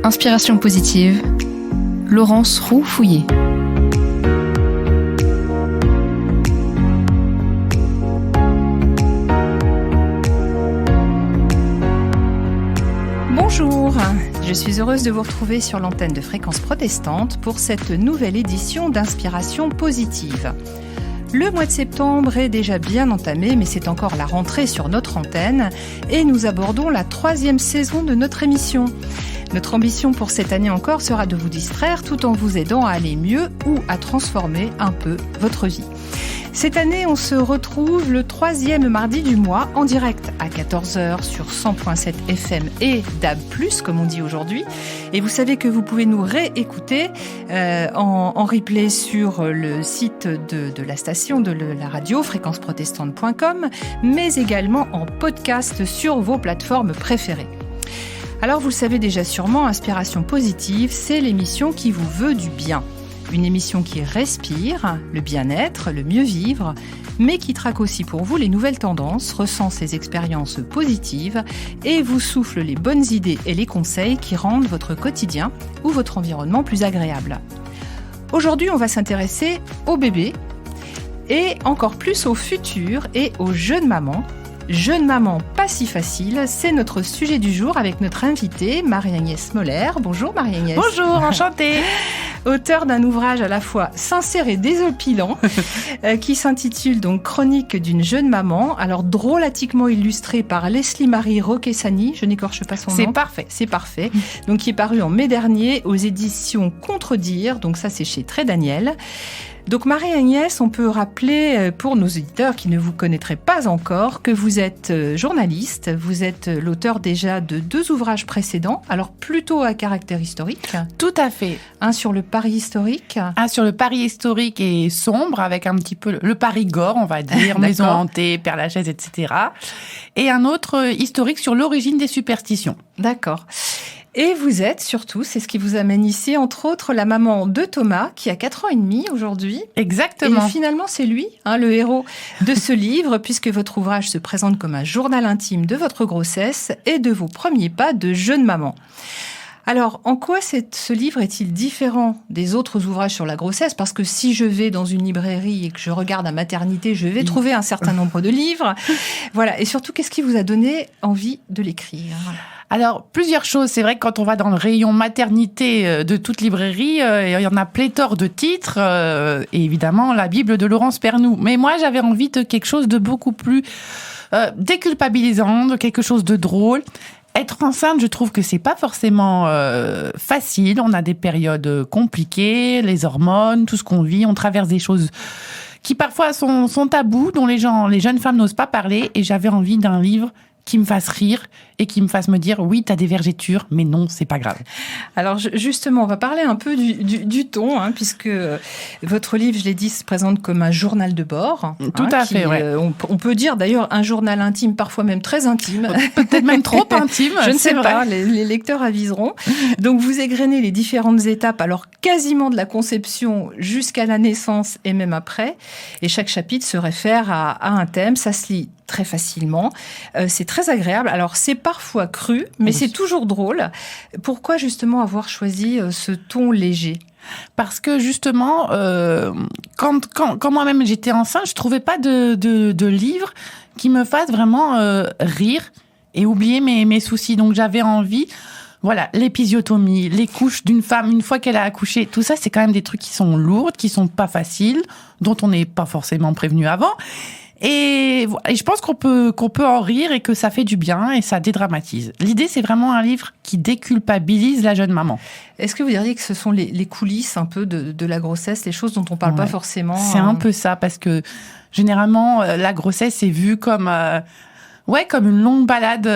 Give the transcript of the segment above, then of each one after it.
Inspiration positive, Laurence Roux-Fouillé. Bonjour, je suis heureuse de vous retrouver sur l'antenne de Fréquence Protestante pour cette nouvelle édition d'Inspiration positive. Le mois de septembre est déjà bien entamé, mais c'est encore la rentrée sur notre antenne et nous abordons la 3e saison de notre émission. Notre ambition pour cette année encore sera de vous distraire tout en vous aidant à aller mieux ou à transformer un peu votre vie. Cette année, on se retrouve le 3e mardi du mois en direct à 14h sur 100.7 FM et DAB+, comme on dit aujourd'hui. Et vous savez que vous pouvez nous réécouter en replay sur le site de la station de la radio, fréquenceprotestante.com, mais également en podcast sur vos plateformes préférées. Alors vous le savez déjà sûrement, Inspiration positive, c'est l'émission qui vous veut du bien. Une émission qui respire le bien-être, le mieux vivre, mais qui traque aussi pour vous les nouvelles tendances, ressent ses expériences positives et vous souffle les bonnes idées et les conseils qui rendent votre quotidien ou votre environnement plus agréable. Aujourd'hui, on va s'intéresser aux bébés et encore plus aux futures et aux jeunes mamans. Jeune maman pas si facile, c'est notre sujet du jour avec notre invitée Marie-Agnès Moller. Bonjour Marie-Agnès. Bonjour, enchantée. Auteure d'un ouvrage à la fois sincère et désopilant qui s'intitule donc Chronique d'une jeune maman, alors drôlatiquement illustré par Leslie-Marie Roquessani, je n'écorche pas son nom. C'est parfait. Donc qui est paru en mai dernier aux éditions Contredire, donc ça c'est chez Très Daniel. Donc Marie-Agnès, on peut rappeler pour nos auditeurs qui ne vous connaîtraient pas encore que vous êtes journaliste, vous êtes l'auteur déjà de 2 ouvrages précédents, alors plutôt à caractère historique. Tout à fait. Un sur le Paris historique. Un sur le Paris historique et sombre, avec un petit peu le Paris gore, on va dire, maison hantée, Père-Lachaise, etc. Et un autre historique sur l'origine des superstitions. D'accord. Et vous êtes surtout, c'est ce qui vous amène ici, entre autres, la maman de Thomas, qui a 4 ans et demi aujourd'hui. Exactement. Et finalement, c'est lui, le héros de ce livre, puisque votre ouvrage se présente comme un journal intime de votre grossesse et de vos premiers pas de jeune maman. Alors, en quoi ce livre est-il différent des autres ouvrages sur la grossesse ? Parce que si je vais dans une librairie et que je regarde à maternité, je vais trouver un certain nombre de livres. Voilà. Et surtout, qu'est-ce qui vous a donné envie de l'écrire ? Alors, plusieurs choses. C'est vrai que quand on va dans le rayon maternité de toute librairie, il y en a pléthore de titres. Et évidemment, la Bible de Laurence Pernoud. Mais moi, j'avais envie de quelque chose de beaucoup plus déculpabilisant, de quelque chose de drôle. Être enceinte, je trouve que c'est pas forcément facile. On a des périodes compliquées, les hormones, tout ce qu'on vit. On traverse des choses qui parfois sont tabous, dont les jeunes femmes n'osent pas parler. Et j'avais envie d'un livre qui me fasse rire et qui me fasse me dire oui, t'as des vergetures, mais non, c'est pas grave. Alors justement, on va parler un peu du ton, puisque votre livre, je l'ai dit, se présente comme un journal de bord. Tout à fait, ouais. On peut dire d'ailleurs un journal intime, parfois même très intime. Peut-être même trop intime. Je ne sais pas, les lecteurs aviseront. Donc vous égrenez les différentes étapes, alors quasiment de la conception jusqu'à la naissance et même après. Et chaque chapitre se réfère à un thème, ça se lit très facilement. C'est très agréable. Alors, c'est parfois cru, mais c'est toujours drôle. Pourquoi, justement, avoir choisi ce ton léger ? Parce que, justement, quand moi-même j'étais enceinte, je trouvais pas de livre qui me fasse vraiment rire et oublier mes soucis. Donc, j'avais envie... Voilà, l'épisiotomie, les couches d'une femme une fois qu'elle a accouché, tout ça, c'est quand même des trucs qui sont lourds, qui sont pas faciles, dont on n'est pas forcément prévenu avant. Et je pense qu'on peut en rire et que ça fait du bien et ça dédramatise. L'idée, c'est vraiment un livre qui déculpabilise la jeune maman. Est-ce que vous diriez que ce sont les coulisses un peu de la grossesse, les choses dont on parle pas forcément ? C'est un peu ça, parce que généralement, la grossesse est vue comme une longue balade,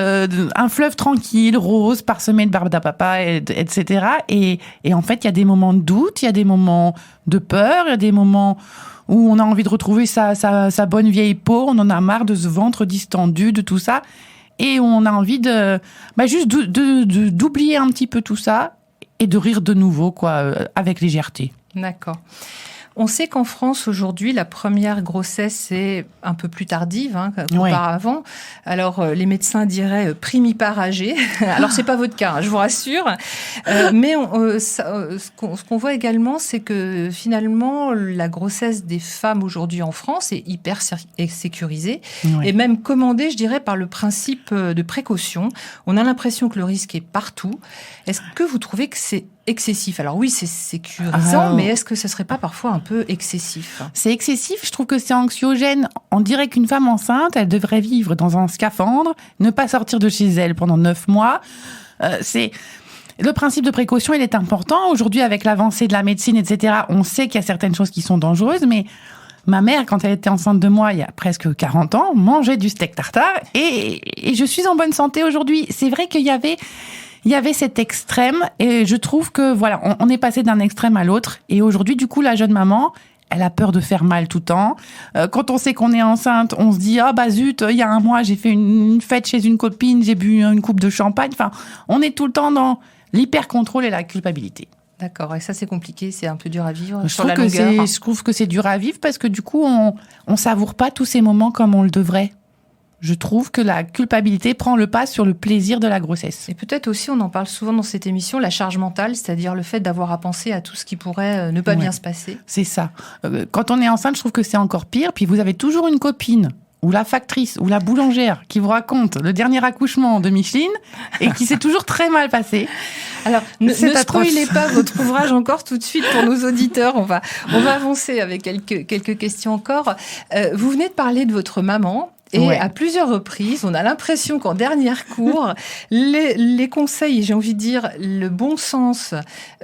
un fleuve tranquille, rose, parsemé de barbe à papa, etc. Et en fait, il y a des moments de doute, il y a des moments de peur, il y a des moments où on a envie de retrouver sa bonne vieille peau, on en a marre de ce ventre distendu, de tout ça. Et on a envie juste d'oublier un petit peu tout ça et de rire de nouveau, avec légèreté. D'accord. on sait qu'en France, aujourd'hui, la première grossesse est un peu plus tardive qu'auparavant. Alors, les médecins diraient primipare âgé. Alors, c'est pas votre cas, je vous rassure. Mais ce qu'on voit également, c'est que finalement, la grossesse des femmes aujourd'hui en France est hyper sécurisée et même commandée, je dirais, par le principe de précaution. On a l'impression que le risque est partout. Est-ce que vous trouvez que c'est excessif? Alors oui, c'est sécurisant, mais est-ce que ce serait pas parfois un peu excessif? C'est excessif, je trouve que c'est anxiogène. On dirait qu'une femme enceinte, elle devrait vivre dans un scaphandre, ne pas sortir de chez elle pendant 9 mois. Le principe de précaution, il est important. Aujourd'hui, avec l'avancée de la médecine, etc., on sait qu'il y a certaines choses qui sont dangereuses, mais ma mère, quand elle était enceinte de moi, il y a presque 40 ans, mangeait du steak tartare et je suis en bonne santé aujourd'hui. C'est vrai qu'il y avait cet extrême et je trouve que voilà, on est passé d'un extrême à l'autre et aujourd'hui, du coup, la jeune maman, elle a peur de faire mal tout le temps. Quand on sait qu'on est enceinte, on se dit « Ah bah zut, il y a un mois, j'ai fait une fête chez une copine, j'ai bu une coupe de champagne. » Enfin, on est tout le temps dans l'hyper-contrôle et la culpabilité. D'accord, et ça c'est compliqué, c'est un peu dur à vivre sur la longueur. Je trouve que c'est dur à vivre parce que du coup, on savoure pas tous ces moments comme on le devrait. Je trouve que la culpabilité prend le pas sur le plaisir de la grossesse. Et peut-être aussi, on en parle souvent dans cette émission, la charge mentale, c'est-à-dire le fait d'avoir à penser à tout ce qui pourrait ne pas bien se passer. C'est ça. Quand on est enceinte, je trouve que c'est encore pire. Puis vous avez toujours une copine ou la factrice, ou la boulangère, qui vous raconte le dernier accouchement de Micheline, et qui s'est toujours très mal passé. Alors, ne spoilez pas votre ouvrage encore tout de suite pour nos auditeurs. On va avancer avec quelques questions encore. Vous venez de parler de votre maman. Et à plusieurs reprises, on a l'impression qu'en dernière cour, les conseils, j'ai envie de dire, le bon sens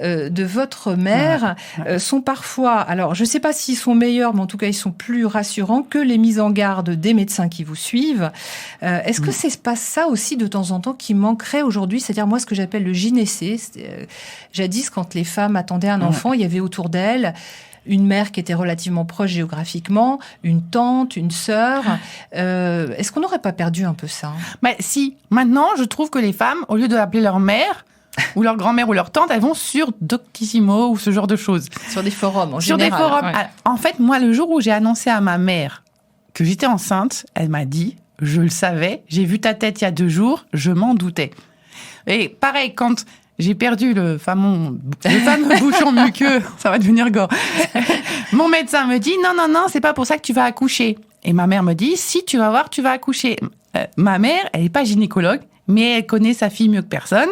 de votre mère sont parfois, alors je ne sais pas s'ils sont meilleurs, mais en tout cas ils sont plus rassurants que les mises en garde des médecins qui vous suivent. Est-ce que c'est pas ça aussi de temps en temps qui manquerait aujourd'hui? C'est-à-dire moi ce que j'appelle le gynécée. Jadis, quand les femmes attendaient un enfant, il y avait autour d'elles une mère qui était relativement proche géographiquement, une tante, une sœur. Est-ce qu'on n'aurait pas perdu un peu ça? Si. Maintenant, je trouve que les femmes, au lieu de l'appeler leur mère, ou leur grand-mère ou leur tante, elles vont sur Doctissimo ou ce genre de choses. Sur des forums, en général. Sur des forums. Ouais. En fait, moi, le jour où j'ai annoncé à ma mère que j'étais enceinte, elle m'a dit, je le savais, j'ai vu ta tête il y a 2 jours, je m'en doutais. Et pareil, quand j'ai perdu le fameux bouchon muqueux, ça va devenir gore. Mon médecin me dit non, c'est pas pour ça que tu vas accoucher. Et ma mère me dit si, tu vas voir, tu vas accoucher. Ma mère, elle est pas gynécologue, mais elle connaît sa fille mieux que personne.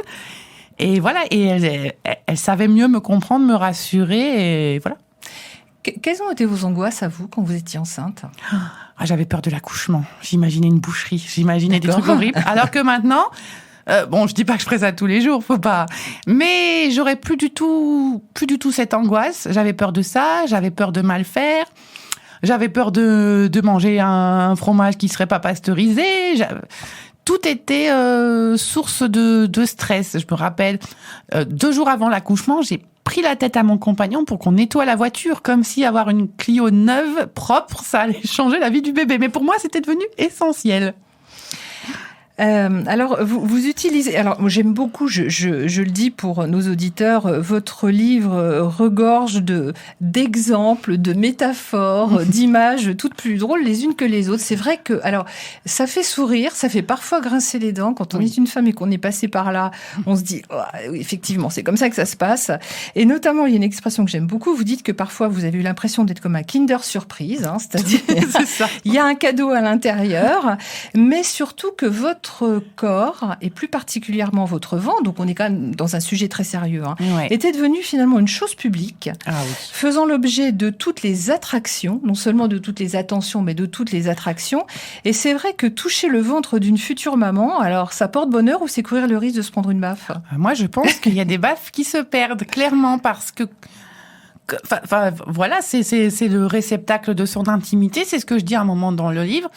Et voilà, et elle savait mieux me comprendre, me rassurer, et voilà. Quelles ont été vos angoisses à vous quand vous étiez enceinte? J'avais peur de l'accouchement. J'imaginais une boucherie, j'imaginais des trucs horribles. Alors que maintenant, je dis pas que je ferais ça tous les jours, faut pas. Mais j'aurais plus du tout cette angoisse. J'avais peur de ça, j'avais peur de mal faire. J'avais peur de manger un fromage qui serait pas pasteurisé. Tout était source de stress. Je me rappelle, 2 jours avant l'accouchement, j'ai pris la tête à mon compagnon pour qu'on nettoie la voiture, comme si avoir une Clio neuve, propre, ça allait changer la vie du bébé. Mais pour moi, c'était devenu essentiel. Alors, vous utilisez... Alors, moi, j'aime beaucoup, je le dis pour nos auditeurs, votre livre regorge d'exemples, de métaphores, d'images, toutes plus drôles les unes que les autres. C'est vrai que... Alors, ça fait sourire, ça fait parfois grincer les dents. Quand on est une femme et qu'on est passé par là, on se dit, oh, oui, effectivement, c'est comme ça que ça se passe. Et notamment, il y a une expression que j'aime beaucoup. Vous dites que parfois, vous avez eu l'impression d'être comme un Kinder Surprise, c'est-à-dire, c'est ça. Il y a un cadeau à l'intérieur, mais surtout que votre corps, et plus particulièrement votre ventre, donc on est quand même dans un sujet très sérieux, était devenu finalement une chose publique, faisant l'objet de toutes les attractions, non seulement de toutes les attentions, mais de toutes les attractions. Et c'est vrai que toucher le ventre d'une future maman, alors ça porte bonheur ou c'est courir le risque de se prendre une baffe? Moi, je pense qu'il y a des baffes qui se perdent, clairement, parce que voilà, c'est le réceptacle de son intimité, c'est ce que je dis à un moment dans le livre.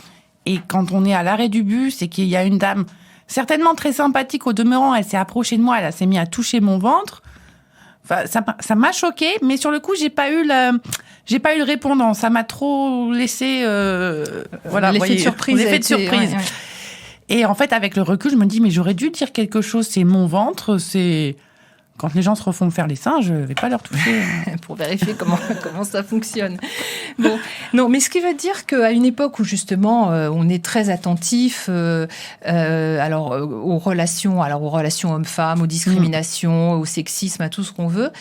Et quand on est à l'arrêt du bus et qu'il y a une dame certainement très sympathique au demeurant, elle s'est approchée de moi, elle s'est mise à toucher mon ventre. Enfin, ça m'a choquée, mais sur le coup, j'ai pas eu le répondant. Ça m'a trop laissé, l'effet de surprise. L'effet de surprise. Ouais. Et en fait, avec le recul, je me dis, mais j'aurais dû dire quelque chose. C'est mon ventre, c'est quand les gens se refont faire les seins, je vais pas leur toucher. Pour vérifier comment ça fonctionne. Bon, non, mais ce qui veut dire qu'à une époque où justement on est très attentif, aux relations hommes-femmes, aux discriminations, au sexisme, à tout ce qu'on veut,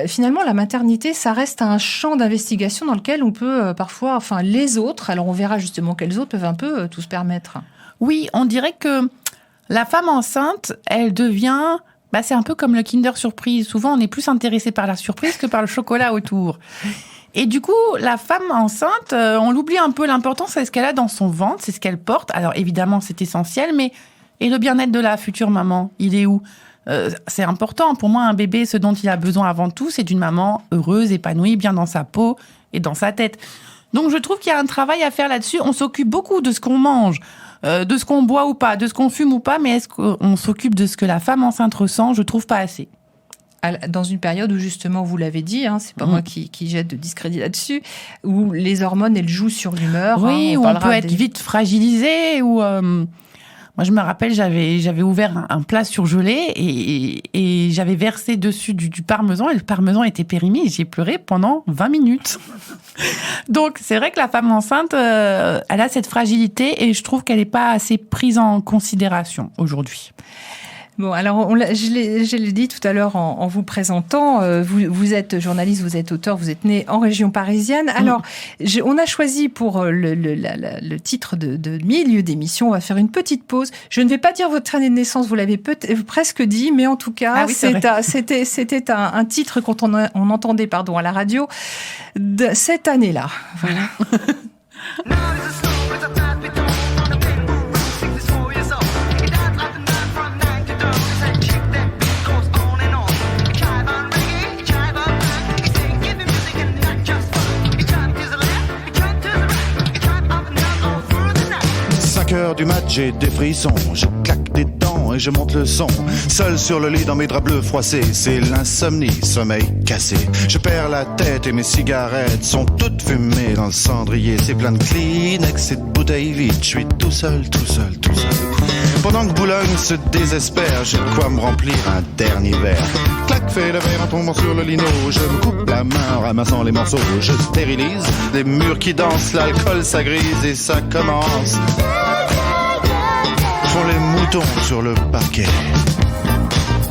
finalement la maternité, ça reste un champ d'investigation dans lequel on peut parfois, les autres, alors on verra justement quels autres peuvent un peu tout se permettre. Oui, on dirait que la femme enceinte, elle devient... c'est un peu comme le Kinder Surprise. Souvent, on est plus intéressé par la surprise que par le chocolat autour. Et du coup, la femme enceinte, on l'oublie un peu. L'important, c'est ce qu'elle a dans son ventre, c'est ce qu'elle porte. Alors évidemment, c'est essentiel, mais et le bien-être de la future maman, il est où ? C'est important. Pour moi, un bébé, ce dont il a besoin avant tout, c'est d'une maman heureuse, épanouie, bien dans sa peau et dans sa tête. Donc, je trouve qu'il y a un travail à faire là-dessus. On s'occupe beaucoup de ce qu'on mange, de ce qu'on boit ou pas, de ce qu'on fume ou pas, mais est-ce qu'on s'occupe de ce que la femme enceinte ressent ? Je trouve pas assez. Dans une période où justement, vous l'avez dit, c'est pas moi qui jette de discrédit là-dessus, où les hormones, elles jouent sur l'humeur. Oui, où on peut être vite fragilisé, ou... Moi, je me rappelle, j'avais ouvert un plat surgelé et j'avais versé dessus du parmesan et le parmesan était périmé et j'ai pleuré pendant 20 minutes. Donc, c'est vrai que la femme enceinte, elle a cette fragilité et je trouve qu'elle n'est pas assez prise en considération aujourd'hui. Bon, alors, je l'ai dit tout à l'heure en vous présentant, vous êtes journaliste, vous êtes auteur, vous êtes né en région parisienne. Alors, on a choisi pour le titre de milieu d'émission, on va faire une petite pause. Je ne vais pas dire votre année de naissance, vous l'avez presque dit, mais en tout cas, c'était un titre quand on entendait, à la radio, de cette année-là. Voilà. Du mat, j'ai des frissons, je claque des dents et je monte le son. Seul sur le lit dans mes draps bleus froissés, c'est l'insomnie, sommeil cassé. Je perds la tête et mes cigarettes sont toutes fumées dans le cendrier. C'est plein de Kleenex et de bouteilles vides, je suis tout seul. Pendant que Boulogne se désespère, j'ai de quoi me remplir un dernier verre. Clac, fait le verre en tombant sur le lino. Je me coupe la main en ramassant les morceaux. Je stérilise les murs qui dansent, l'alcool ça grise et ça commence. Font les moutons sur le parquet.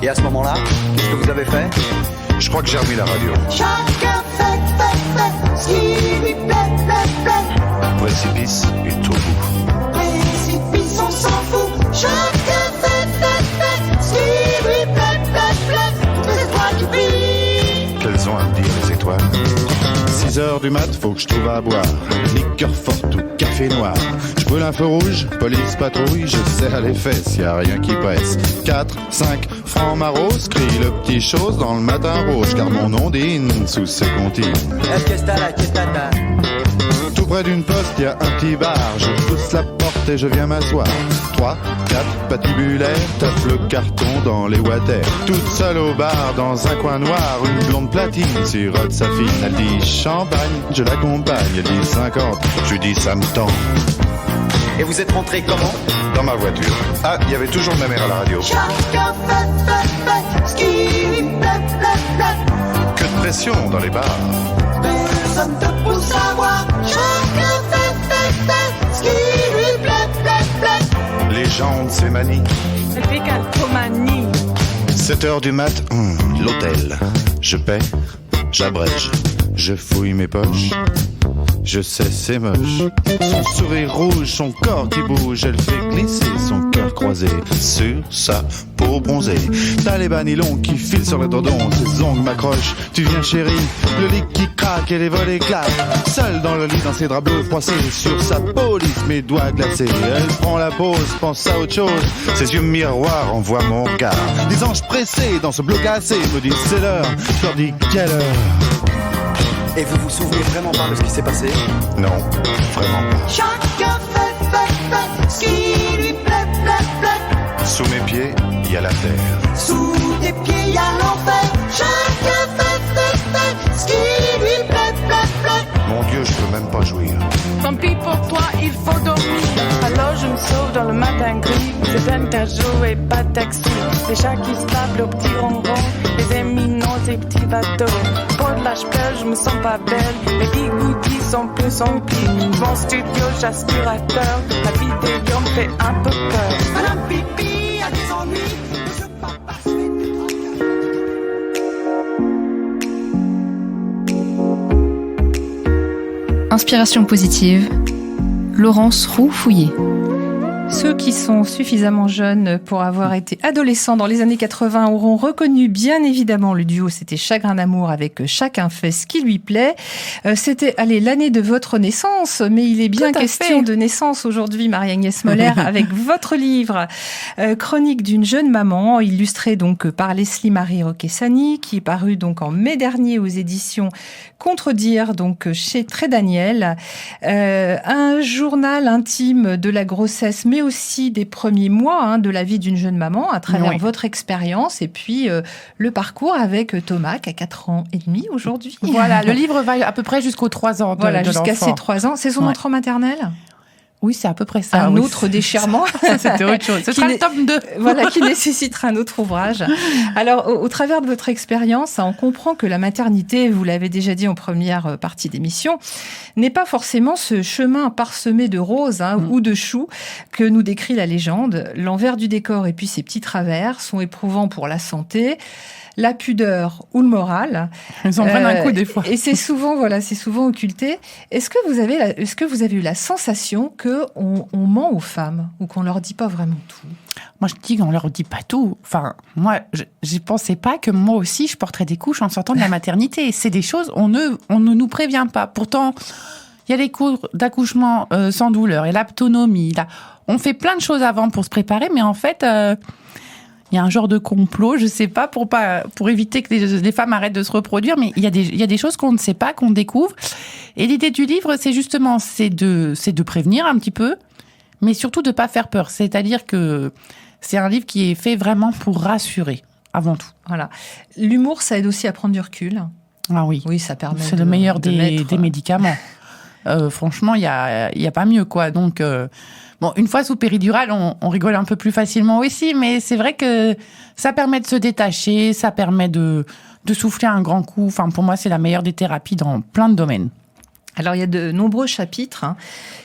Et à ce moment-là, qu'est-ce que vous avez fait ? Je crois que j'ai remis la radio. Chacun fait ce qui lui plaît. Précipice est au bout. Précipice, on s'en fout. Chacun fait ce qui lui plaît. Les étoiles qui brillent. Qu'elles ont à me dire, les étoiles. 6h du mat, faut que je trouve à boire. Liqueur forte ou café noir. Je brûle un feu rouge, police patrouille, je serre les fesses, y a rien qui presse. 4, 5 francs maros, crie le petit chose dans le matin rouge, car mon ondine sous ses comptines. Tout près d'une poste, y a un petit bar, je pousse la porte et je viens m'asseoir. 3, 4 patibulaires, tape le carton dans les water. Toute seule au bar, dans un coin noir, une blonde platine sirote sa fille. Elle dit champagne, je l'accompagne, elle dit 50, je lui dis ça me tend. Et vous êtes rentré comment ? Dans ma voiture. Ah, il y avait toujours ma mère à la radio. Chacun fait ce qui lui plaît. Que de pression dans les bars. Personne te pousse à voir. Chacun fait ce qui lui plaît. Les gens ont ces manies. Pécalcomanie. 7h du mat, l'hôtel. Je paie, j'abrège, je fouille mes poches. Je sais, c'est moche. Son sourire rouge, son corps qui bouge, elle fait glisser son cœur croisé sur sa peau bronzée. T'as les bas nylons qui filent sur le tendon, ses ongles m'accrochent. Tu viens chérie, le lit qui craque et les volets claquent. Seule dans le lit, dans ses draps bleus froissés, sur sa peau lisse, mes doigts glacés. Elle prend la pause, pense à autre chose. Ses yeux miroirs envoient mon regard. Des anges pressés dans ce bloc cassé me disent c'est l'heure. Je leur dis quelle heure. Et vous vous souvenez vraiment pas de ce qui s'est passé ? Non, vraiment pas. Chacun fait ce qui lui plaît. Sous mes pieds, il y a la terre. Sous tes pieds, il y a l'enfer. Chacun fait ce qui lui plaît. Mon Dieu, je peux même pas jouir. Tant pis pour toi, il faut dormir. Alors je je me sauve dans le matin gris. C'est Interjo et pas de taxi. Les chats qui se lavent le petit ronron. Les éminents et petits bateaux. Pour de l'âge pleure, je me sens pas belle. Les bigoudis sont plus emplis. Mon studio, j'aspirateur. La vidéo me fait un peu peur. Madame Pipi a des ennuis. Monsieur Papa se fait des tracas. Inspiration positive, Laurence Roux-Fouillé. Ceux qui sont suffisamment jeunes pour avoir été adolescents dans les années 80 auront reconnu bien évidemment le duo, c'était Chagrin d'amour avec Chacun fait ce qui lui plaît. C'était l'année de votre naissance, mais il est bien question de naissance aujourd'hui, Marie-Agnès Moller, avec votre livre Chronique d'une jeune maman, illustré donc par Leslie Marie Roquessani, qui est paru donc en mai dernier aux éditions Contredire, donc chez Très Daniel. Un journal intime de la grossesse, mais aussi des premiers mois de la vie d'une jeune maman à travers votre expérience et puis le parcours avec Thomas qui a 4 ans et demi aujourd'hui. Voilà, le livre va à peu près jusqu'aux 3 ans de jusqu'à l'enfant. ses 3 ans. C'est son entrée en maternelle ? Oui, c'est à peu près ça. Un autre déchirement. C'était autre chose. Ce sera le tome 2. Voilà, qui nécessitera un autre ouvrage. Alors, au travers de votre expérience, on comprend que la maternité, vous l'avez déjà dit en première partie d'émission, n'est pas forcément ce chemin parsemé de roses ou de choux que nous décrit la légende. L'envers du décor et puis ses petits travers sont éprouvants pour la santé, la pudeur ou le moral. Ils en prennent un coup des fois. Et c'est souvent occulté. Est-ce que vous avez eu la sensation que on ment aux femmes ou qu'on leur dit pas vraiment tout ? Moi, je dis qu'on leur dit pas tout. Enfin, moi, je pensais pas que moi aussi, je porterais des couches en sortant de la maternité. C'est des choses, on ne nous prévient pas. Pourtant, il y a les cours d'accouchement sans douleur et l'autonomie. On fait plein de choses avant pour se préparer, mais en fait... il y a un genre de complot, je sais pas, pour éviter que les femmes arrêtent de se reproduire, mais il y a des choses qu'on ne sait pas, qu'on découvre. Et l'idée du livre, c'est justement, c'est de prévenir un petit peu, mais surtout de pas faire peur. C'est-à-dire que c'est un livre qui est fait vraiment pour rassurer, avant tout. Voilà. L'humour, ça aide aussi à prendre du recul. Ah oui. Oui, ça permet. C'est le meilleur des médicaments. Franchement, il y a pas mieux, quoi. Donc, bon, une fois sous péridurale, on rigole un peu plus facilement aussi, mais c'est vrai que ça permet de se détacher, ça permet de souffler un grand coup. Enfin, pour moi, c'est la meilleure des thérapies dans plein de domaines. Alors, il y a de nombreux chapitres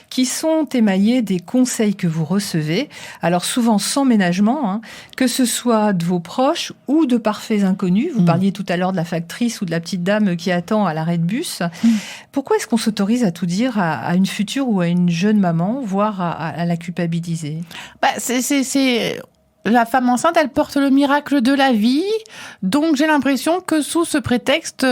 qui sont émaillés des conseils que vous recevez, alors souvent sans ménagement, que ce soit de vos proches ou de parfaits inconnus. Vous parliez tout à l'heure de la factrice ou de la petite dame qui attend à l'arrêt de bus. Pourquoi est-ce qu'on s'autorise à tout dire à une future ou à une jeune maman, voire à la culpabiliser ? C'est la femme enceinte, elle porte le miracle de la vie, donc j'ai l'impression que sous ce prétexte...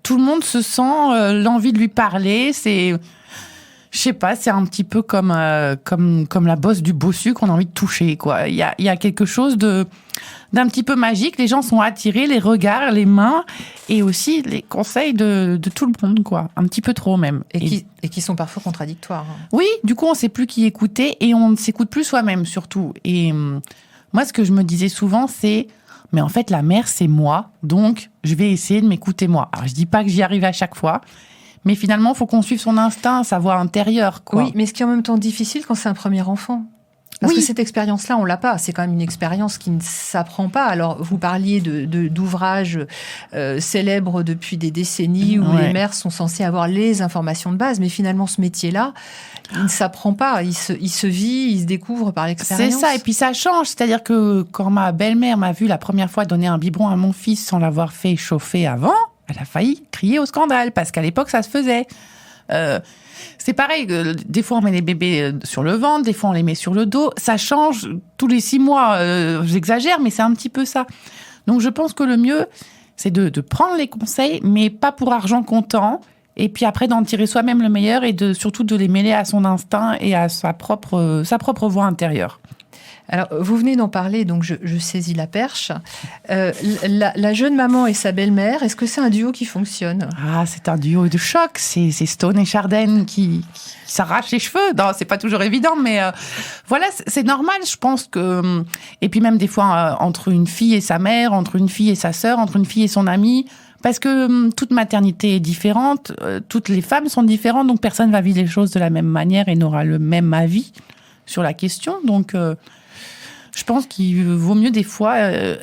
tout le monde se sent l'envie de lui parler. Je sais pas, c'est un petit peu comme la bosse du bossu qu'on a envie de toucher, quoi. Il y a quelque chose d'un petit peu magique. Les gens sont attirés, les regards, les mains, et aussi les conseils de tout le monde, quoi. Un petit peu trop même. Et qui sont parfois contradictoires. Oui, du coup, on sait plus qui écouter et on ne s'écoute plus soi-même, surtout. Et moi, ce que je me disais souvent, c'est... Mais en fait, la mère, c'est moi, donc je vais essayer de m'écouter moi. Alors, je dis pas que j'y arrive à chaque fois, mais finalement, il faut qu'on suive son instinct, sa voix intérieure, quoi. Oui, mais ce qui est en même temps difficile quand c'est un premier enfant. Parce que cette expérience-là, on l'a pas. C'est quand même une expérience qui ne s'apprend pas. Alors, vous parliez d'ouvrages célèbres depuis des décennies où les mères sont censées avoir les informations de base, mais finalement, ce métier-là, il ne s'apprend pas. Il se vit, il se découvre par l'expérience. C'est ça, et puis ça change. C'est-à-dire que quand ma belle-mère m'a vu la première fois donner un biberon à mon fils sans l'avoir fait chauffer avant, elle a failli crier au scandale, parce qu'à l'époque, ça se faisait. C'est pareil, des fois on met les bébés sur le ventre, des fois on les met sur le dos. Ça change tous les 6 mois. J'exagère, mais c'est un petit peu ça. Donc je pense que le mieux, c'est de prendre les conseils, mais pas pour argent comptant. Et puis après d'en tirer soi-même le meilleur et surtout de les mêler à son instinct et à sa propre voix intérieure. Alors, vous venez d'en parler, donc je saisis la perche. La jeune maman et sa belle-mère, est-ce que c'est un duo qui fonctionne ? Ah, c'est un duo de choc. C'est Stone et Chardin qui s'arrachent les cheveux. Non, c'est pas toujours évident, mais voilà, c'est normal, je pense que... Et puis même des fois, entre une fille et sa mère, entre une fille et sa sœur, entre une fille et son amie... Parce que toute maternité est différente, toutes les femmes sont différentes, donc personne ne va vivre les choses de la même manière et n'aura le même avis. sur la question. Donc, je pense qu'il vaut mieux des fois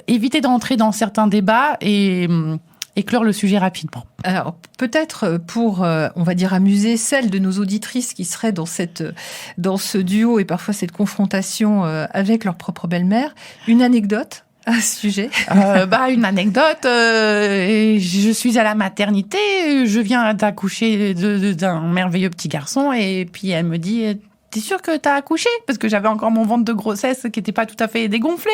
éviter d'entrer dans certains débats et clore le sujet rapidement. Alors, peut-être pour, on va dire, amuser celles de nos auditrices qui seraient dans ce duo et parfois cette confrontation avec leur propre belle-mère, une anecdote à ce sujet? Une anecdote. Je suis à la maternité, je viens d'accoucher d'un merveilleux petit garçon et puis elle me dit « T'es sûre que t'as accouché ?» Parce que j'avais encore mon ventre de grossesse qui n'était pas tout à fait dégonflé.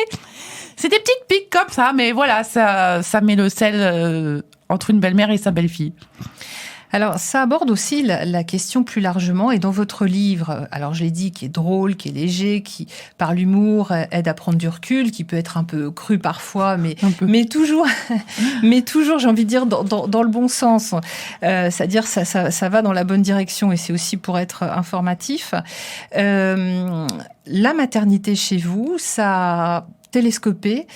C'est des petites piques comme ça, mais voilà, ça met le sel entre une belle-mère et sa belle-fille. Alors, ça aborde aussi la question plus largement. Et dans votre livre, alors je l'ai dit, qui est drôle, qui est léger, qui, par l'humour, aide à prendre du recul, qui peut être un peu cru parfois, mais toujours, j'ai envie de dire, dans le bon sens. C'est-à-dire, ça va dans la bonne direction et c'est aussi pour être informatif. La maternité chez vous, ça télescoper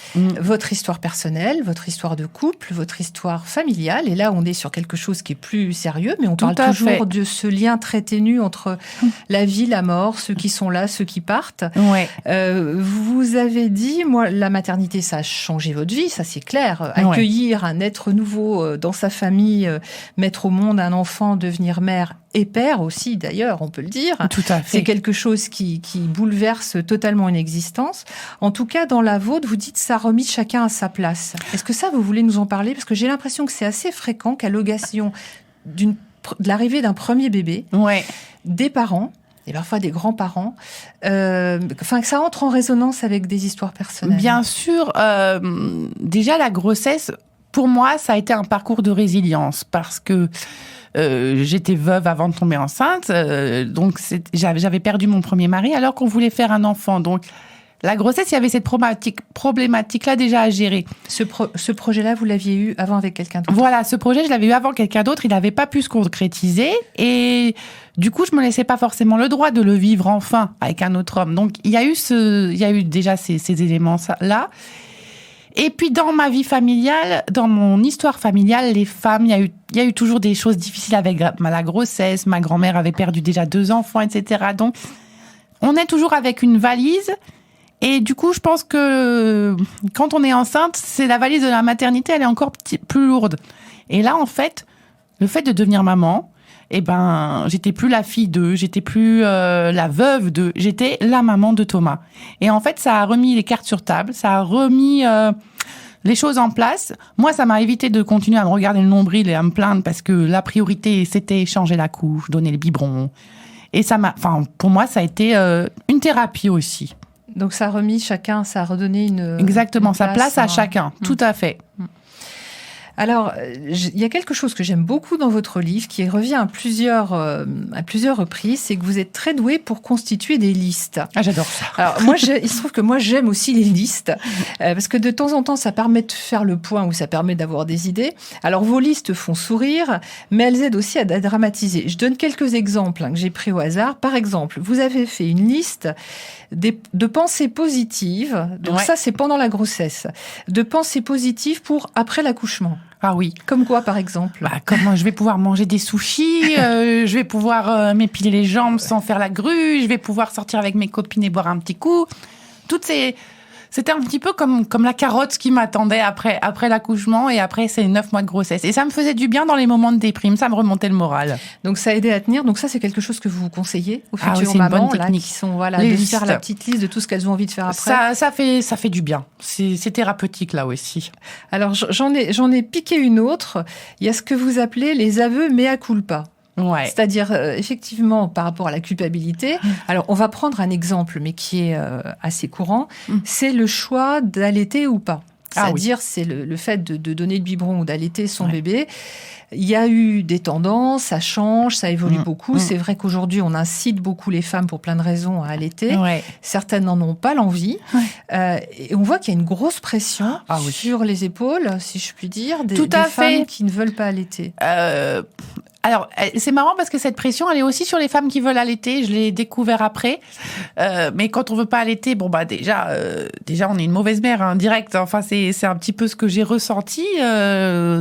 votre histoire personnelle, votre histoire de couple, votre histoire familiale. Et là, on est sur quelque chose qui est plus sérieux, mais on parle toujours de ce lien très ténu entre la vie, la mort, ceux qui sont là, ceux qui partent. Ouais. Vous avez dit, moi, la maternité, ça a changé votre vie, ça c'est clair. Accueillir un être nouveau dans sa famille, mettre au monde un enfant, devenir mère et père aussi, d'ailleurs, on peut le dire. Tout à fait. C'est quelque chose qui bouleverse totalement une existence. En tout cas, dans la vôtre, vous dites ça a remis chacun à sa place. Est-ce que ça, vous voulez nous en parler? Parce que j'ai l'impression que c'est assez fréquent qu'à l'occasion de l'arrivée d'un premier bébé, des parents, et parfois des grands-parents, que ça entre en résonance avec des histoires personnelles. Bien sûr, déjà la grossesse, pour moi, ça a été un parcours de résilience parce que j'étais veuve avant de tomber enceinte, donc j'avais perdu mon premier mari alors qu'on voulait faire un enfant. Donc la grossesse, il y avait cette problématique-là déjà à gérer. Ce projet-là, vous l'aviez eu avant avec quelqu'un d'autre? Voilà, ce projet, je l'avais eu avant quelqu'un d'autre. Il n'avait pas pu se concrétiser. Et du coup, je me laissais pas forcément le droit de le vivre enfin avec un autre homme. Donc, il y a eu déjà ces éléments-là. Et puis, dans ma vie familiale, dans mon histoire familiale, les femmes, il y a eu toujours des choses difficiles avec la grossesse. Ma grand-mère avait perdu déjà 2 enfants, etc. Donc, on est toujours avec une valise. Et du coup, je pense que quand on est enceinte, c'est la valise de la maternité, elle est encore plus lourde. Et là, en fait, le fait de devenir maman, j'étais plus la fille d'eux, j'étais plus la veuve d'eux, j'étais la maman de Thomas. Et en fait, ça a remis les cartes sur table, ça a remis les choses en place. Moi, ça m'a évité de continuer à me regarder le nombril et à me plaindre parce que la priorité, c'était changer la couche, donner le biberon. Et pour moi, ça a été une thérapie aussi. Donc ça a remis chacun, ça a redonné une... Exactement, sa place à chacun, tout à fait. Alors, il y a quelque chose que j'aime beaucoup dans votre livre, qui revient à plusieurs reprises, c'est que vous êtes très doué pour constituer des listes. Ah, j'adore ça. Alors, il se trouve que moi, j'aime aussi les listes, parce que de temps en temps, ça permet de faire le point ou ça permet d'avoir des idées. Alors, vos listes font sourire, mais elles aident aussi à dramatiser. Je donne quelques exemples que j'ai pris au hasard. Par exemple, vous avez fait une liste de pensées positives. Donc ça, c'est pendant la grossesse. De pensées positives pour après l'accouchement. Ah oui. Comme quoi, par exemple? Comment je vais pouvoir manger des sushis, je vais pouvoir m'épiler les jambes sans faire la grue, je vais pouvoir sortir avec mes copines et boire un petit coup. C'était un petit peu comme la carotte qui m'attendait après l'accouchement et après ces 9 mois de grossesse. Et ça me faisait du bien dans les moments de déprime, ça me remontait le moral. Donc ça aidait à tenir. Donc ça, c'est quelque chose que vous conseillez aux futures mamans là, qui sont de faire la petite liste de tout ce qu'elles ont envie de faire après. Ça fait du bien. C'est thérapeutique là aussi. Alors j'en ai piqué une autre. Il y a ce que vous appelez les aveux mea culpa. Ouais. C'est-à-dire, effectivement, par rapport à la culpabilité. Alors, on va prendre un exemple, mais qui est assez courant. C'est le choix d'allaiter ou pas. C'est-à-dire, c'est le fait de donner le biberon ou d'allaiter son bébé. Il y a eu des tendances, ça change, ça évolue beaucoup. C'est vrai qu'aujourd'hui, on incite beaucoup les femmes pour plein de raisons à allaiter. Certaines n'en ont pas l'envie. Et on voit qu'il y a une grosse pression sur les épaules, si je puis dire, des femmes qui ne veulent pas allaiter. Alors, c'est marrant parce que cette pression, elle est aussi sur les femmes qui veulent allaiter. Je l'ai découvert après. Mais quand on veut pas allaiter, déjà, on est une mauvaise mère, direct. Enfin, c'est un petit peu ce que j'ai ressenti.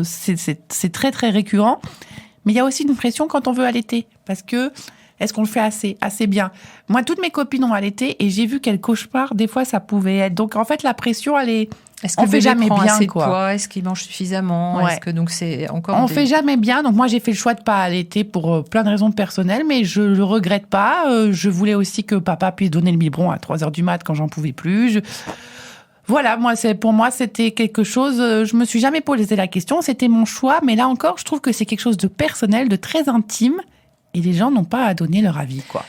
C'est très, très récurrent. Mais il y a aussi une pression quand on veut allaiter. Parce que Est-ce qu'on le fait assez bien? Moi, toutes mes copines ont allaité et j'ai vu quel cauchemar, des fois, ça pouvait être. Donc, en fait, la pression, Est-ce que on le fait bébé jamais prend bien, assez de quoi. poids? Est-ce qu'il mange suffisamment? Ouais. Est-ce que donc c'est encore On fait jamais bien. Donc, moi, j'ai fait le choix de pas allaiter pour plein de raisons personnelles, mais je le regrette pas. Je voulais aussi que papa puisse donner le biberon à 3h du mat quand j'en pouvais plus. Voilà, pour moi, c'était quelque chose. Je me suis jamais posé la question. C'était mon choix, mais là encore, je trouve que c'est quelque chose de personnel, de très intime, et les gens n'ont pas à donner leur avis, quoi.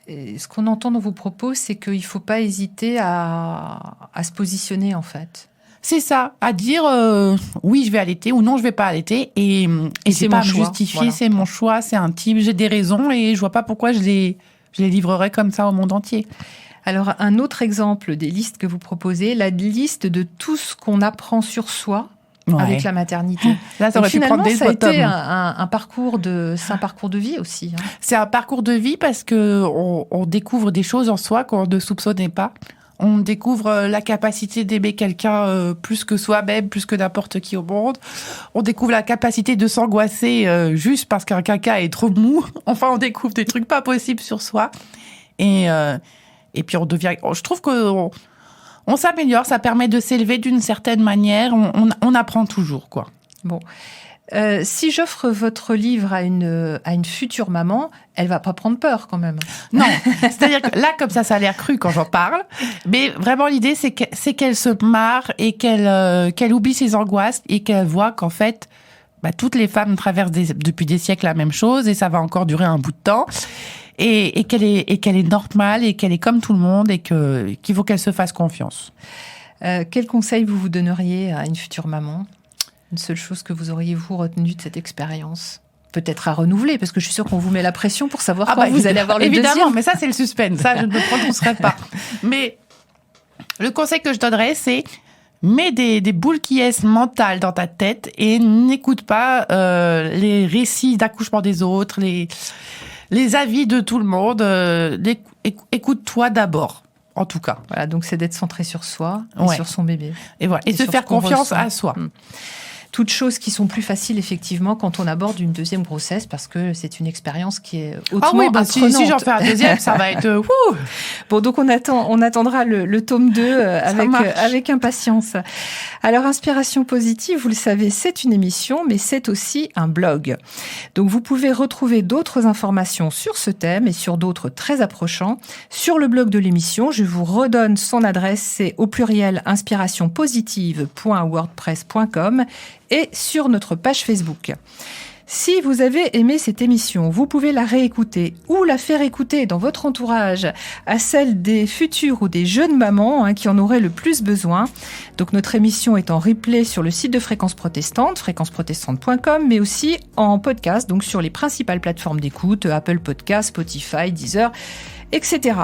Et ce qu'on entend dans vos propos, c'est qu'il ne faut pas hésiter à se positionner, en fait. C'est ça, à dire oui, je vais allaiter ou non, je vais pas allaiter, et c'est pas à me justifier. Voilà. C'est mon choix, c'est intime, j'ai des raisons, et je vois pas pourquoi je les livrerais comme ça au monde entier. Alors, un autre exemple des listes que vous proposez, la liste de tout ce qu'on apprend sur soi avec la maternité. Là, ça aurait pu prendre des ça a été tomes. un parcours de vie aussi. C'est un parcours de vie parce que on découvre des choses en soi qu'on ne soupçonnait pas. On découvre la capacité d'aimer quelqu'un plus que soi-même, plus que n'importe qui au monde. On découvre la capacité de s'angoisser juste parce qu'un caca est trop mou. Enfin, on découvre des trucs pas possibles sur soi. Et puis, on devient... Je trouve qu'on s'améliore, ça permet de s'élever d'une certaine manière. On apprend toujours, quoi. Bon. Si j'offre votre livre à une future maman, elle va pas prendre peur quand même. Non, c'est-à-dire que là, comme ça a l'air cru quand j'en parle. Mais vraiment, l'idée, c'est qu'elle se marre et qu'elle oublie ses angoisses et qu'elle voit qu'en fait, toutes les femmes traversent depuis des siècles la même chose et ça va encore durer un bout de temps. Et qu'elle est normale et qu'elle est comme tout le monde et qu'il faut qu'elle se fasse confiance. Quel conseil vous donneriez à une future maman? Une seule chose que vous auriez, vous, retenu de cette expérience? Peut-être à renouveler, parce que je suis sûre qu'on vous met la pression pour savoir quand vous allez avoir le évidemment, deuxième. Mais ça, c'est le suspense. Ça, je ne me prononcerai pas. Mais le conseil que je donnerais, c'est mets des boules qui est mentales dans ta tête et n'écoute pas les récits d'accouchement des autres, les avis de tout le monde. Écoute-toi d'abord, en tout cas. Voilà, donc c'est d'être centré sur soi et sur son bébé. Et voilà, et se faire confiance à soi. Toutes choses qui sont plus faciles, effectivement, quand on aborde une deuxième grossesse, parce que c'est une expérience qui est hautement apprenante. Si j'en fais un deuxième, ça va être... Bon, donc on attendra le tome 2 avec impatience. Alors, Inspiration Positive, vous le savez, c'est une émission, mais c'est aussi un blog. Donc, vous pouvez retrouver d'autres informations sur ce thème et sur d'autres très approchants sur le blog de l'émission. Je vous redonne son adresse, c'est au pluriel inspirationpositive.wordpress.com et sur notre page Facebook. Si vous avez aimé cette émission, vous pouvez la réécouter ou la faire écouter dans votre entourage à celle des futures ou des jeunes mamans qui en auraient le plus besoin. Donc notre émission est en replay sur le site de Fréquence Protestante, fréquenceprotestante.com, mais aussi en podcast, donc sur les principales plateformes d'écoute, Apple Podcasts, Spotify, Deezer, etc.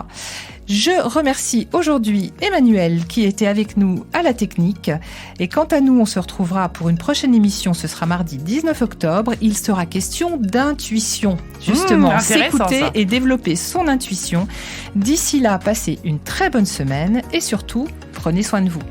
Je remercie aujourd'hui Emmanuel qui était avec nous à la technique. Et quant à nous, on se retrouvera pour une prochaine émission. Ce sera mardi 19 octobre. Il sera question d'intuition. Justement, s'écouter et développer son intuition. D'ici là, passez une très bonne semaine et surtout, prenez soin de vous.